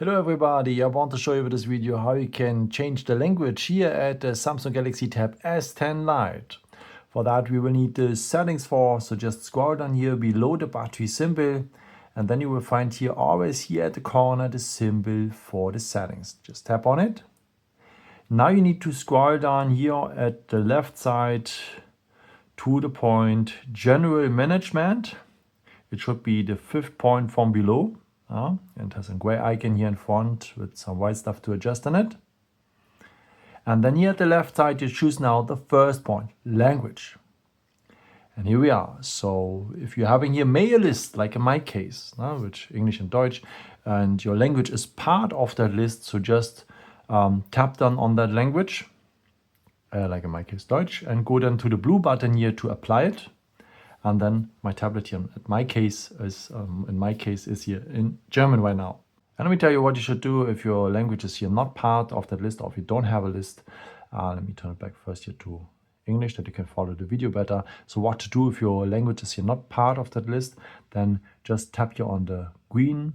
Hello everybody, I want to show you with this video how you can change the language here at the Samsung Galaxy Tab S10 Lite. For that we will need the settings so just scroll down here below the battery symbol and then you will find here always here at the corner the symbol for the settings. Just tap on it. Now you need to scroll down here at the left side to the point General Management. It should be the 5th point from below. And it has a gray icon here in front with some white stuff to adjust on it. And then here at the left side, you choose now the first point, language. And here we are. So if you're having here mail list, like in my case, which English and Deutsch, and your language is part of that list, so just tap down on that language, like in my case Deutsch, and go then to the blue button here to apply it. And then my tablet here, in my case is here in German right now. And let me tell you what you should do if your language is here not part of that list, or if you don't have a list. Let me turn it back first here to English, that you can follow the video better. So what to do if your language is here not part of that list, then just tap here on the green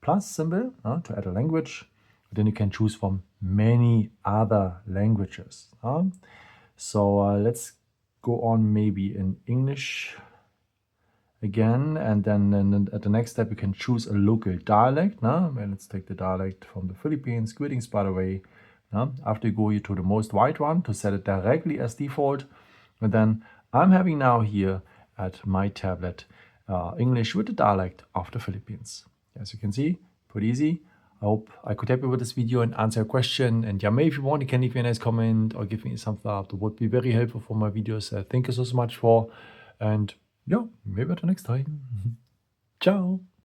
plus symbol to add a language. Then you can choose from many other languages. So let's go on maybe in English again, and then at the next step you can choose a local dialect. And let's take the dialect from the Philippines. Greetings, by the way. After you go here to the most white one to set it directly as default, and then I'm having now here at my tablet English with the dialect of the Philippines. As you can see, pretty easy. I hope I could help you with this video and answer a question. And yeah, maybe if you want, you can leave me a nice comment or give me a thumbs up. That would be very helpful for my videos. Thank you so much for. And yeah, maybe until next time. Ciao.